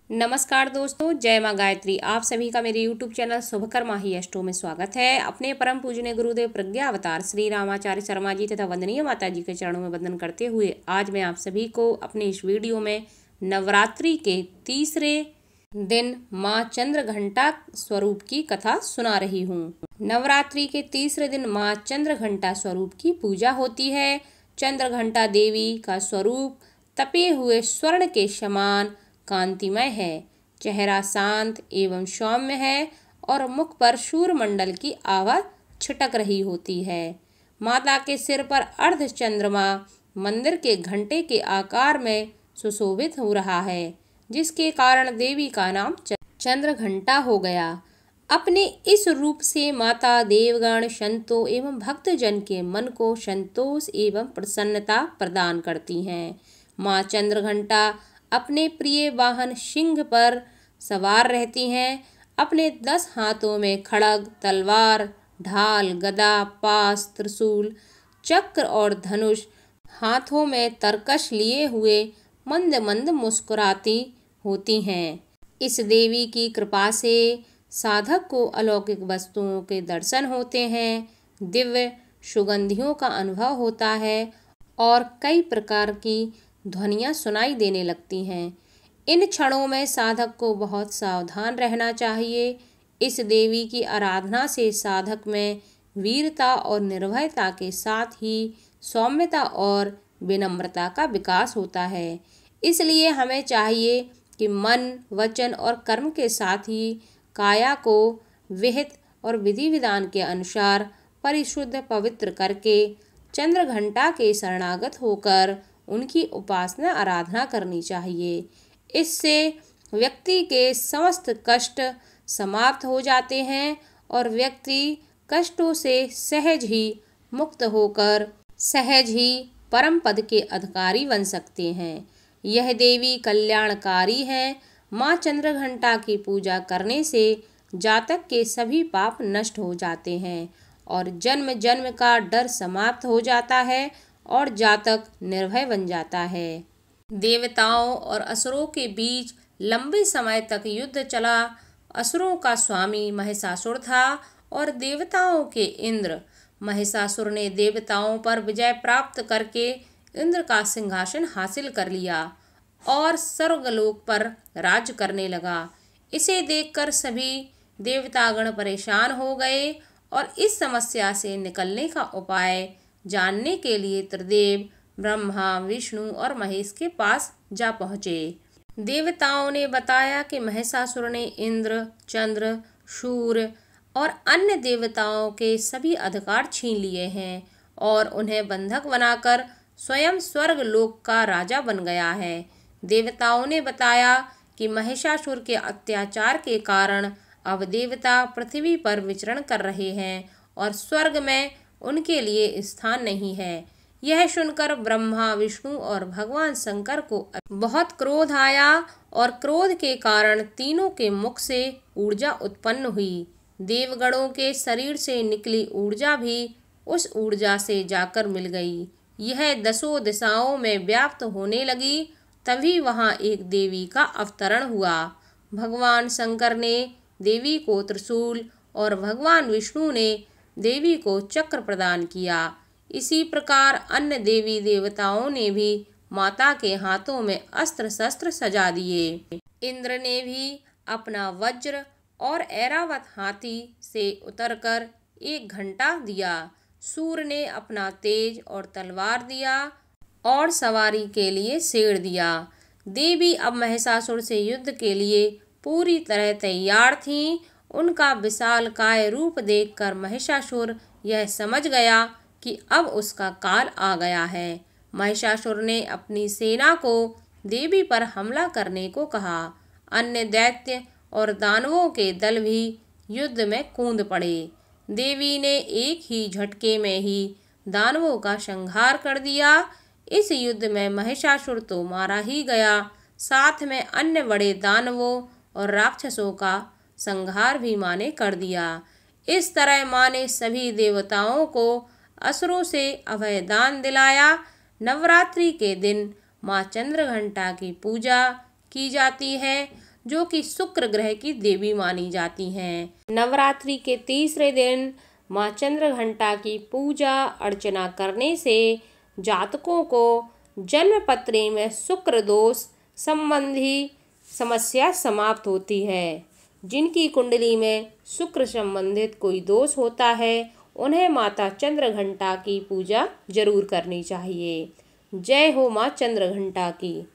नमस्कार दोस्तों, जय माँ गायत्री। आप सभी का मेरे YouTube चैनल शुभकर्मा ही अष्टों में स्वागत है। अपने परम पूजनीय गुरुदेव प्रज्ञा अवतार श्री रामाचार्य शर्मा जी तथा वंदनीय माता जी के चरणों में वंदन करते हुए आज मैं आप सभी को अपने इस वीडियो में नवरात्रि के तीसरे दिन माँ चंद्रघंटा स्वरूप की कथा सुना रही हूँ। नवरात्रि के तीसरे दिन माँ चंद्रघंटा स्वरूप की पूजा होती है। चंद्रघंटा देवी का स्वरूप तपे हुए स्वर्ण के समान कांतिमय है। चेहरा शांत एवं सौम्य है और मुख पर सूर्यमंडल की आभा छिटक रही होती है। माता के सिर पर अर्ध चंद्रमा मंदिर के घंटे के आकार में सुशोभित हो रहा है, जिसके कारण देवी का नाम चंद्रघंटा हो गया। अपने इस रूप से माता देवगण, संतों एवं भक्तजन के मन को संतोष एवं प्रसन्नता प्रदान करती हैं। माँ चंद्रघंटा अपने प्रिय वाहन सिंह पर सवार रहती हैं। अपने 10 हाथों में खड्ग, तलवार, ढाल, गदा, पास, त्रिशूल, चक्र और धनुष हाथों में तरकश लिए हुए मंद मंद मुस्कुराती होती हैं। इस देवी की कृपा से साधक को अलौकिक वस्तुओं के दर्शन होते हैं, दिव्य सुगंधियों का अनुभव होता है और कई प्रकार की ध्वनियाँ सुनाई देने लगती हैं। इन क्षणों में साधक को बहुत सावधान रहना चाहिए। इस देवी की आराधना से साधक में वीरता और निर्भयता के साथ ही सौम्यता और विनम्रता का विकास होता है। इसलिए हमें चाहिए कि मन, वचन और कर्म के साथ ही काया को विहित और विधि विधान के अनुसार परिशुद्ध पवित्र करके चंद्रघंटा के शरणागत होकर उनकी उपासना आराधना करनी चाहिए। इससे व्यक्ति के समस्त कष्ट समाप्त हो जाते हैं और व्यक्ति कष्टों से सहज ही मुक्त होकर सहज ही परम पद के अधिकारी बन सकते हैं। यह देवी कल्याणकारी है। माँ चंद्रघंटा की पूजा करने से जातक के सभी पाप नष्ट हो जाते हैं और जन्म जन्म का डर समाप्त हो जाता है और जातक निर्भय बन जाता है। देवताओं और असुरों के बीच लंबे समय तक युद्ध चला। असुरों का स्वामी महिषासुर था और देवताओं के इंद्र। महिषासुर ने देवताओं पर विजय प्राप्त करके इंद्र का सिंहासन हासिल कर लिया और स्वर्गलोक पर राज करने लगा। इसे देखकर सभी देवतागण परेशान हो गए और इस समस्या से निकलने का उपाय जानने के लिए त्रिदेव ब्रह्मा, विष्णु और महेश के पास जा पहुँचे। देवताओं ने बताया कि महिषासुर ने इंद्र, चंद्र, सूर्य और अन्य देवताओं के सभी अधिकार छीन लिए हैं और उन्हें बंधक बनाकर स्वयं स्वर्ग लोक का राजा बन गया है। देवताओं ने बताया कि महिषासुर के अत्याचार के कारण अब देवता पृथ्वी पर विचरण कर रहे हैं और स्वर्ग में उनके लिए स्थान नहीं है। यह सुनकर ब्रह्मा, विष्णु और भगवान शंकर को बहुत क्रोध आया और क्रोध के कारण तीनों के मुख से ऊर्जा उत्पन्न हुई। देवगणों के शरीर से निकली ऊर्जा भी उस ऊर्जा से जाकर मिल गई। यह 10 दिशाओं में व्याप्त होने लगी। तभी वहां एक देवी का अवतरण हुआ। भगवान शंकर ने देवी को त्रिशूल और भगवान विष्णु ने देवी को चक्र प्रदान किया। इसी प्रकार अन्य देवी देवताओं ने भी माता के हाथों में अस्त्र शस्त्र सजा दिए। इंद्र ने भी अपना वज्र और ऐरावत हाथी से उतरकर एक घंटा दिया। सूर्य ने अपना तेज और तलवार दिया और सवारी के लिए शेर दिया। देवी अब महिषासुर से युद्ध के लिए पूरी तरह तैयार थीं। उनका विशालकाय रूप देखकर महिषासुर यह समझ गया कि अब उसका काल आ गया है। महिषासुर ने अपनी सेना को देवी पर हमला करने को कहा। अन्य दैत्य और दानवों के दल भी युद्ध में कूद पड़े। देवी ने एक ही झटके में ही दानवों का संहार कर दिया। इस युद्ध में महिषासुर तो मारा ही गया, साथ में अन्य बड़े दानवों और राक्षसों का संहार भी माँ ने कर दिया। इस तरह माँ ने सभी देवताओं को असुरों से अभयदान दिलाया। नवरात्रि के दिन माँ चंद्रघंटा की पूजा की जाती है। जो कि शुक्र ग्रह की देवी मानी जाती हैं। नवरात्रि के तीसरे दिन माँ चंद्रघंटा की पूजा अर्चना करने से जातकों को जन्म पत्री में शुक्र दोष संबंधी समस्या समाप्त होती है। जिनकी कुंडली में शुक्र संबंधित कोई दोष होता है उन्हें माता चंद्रघंटा की पूजा जरूर करनी चाहिए। जय हो माँ चंद्रघंटा की।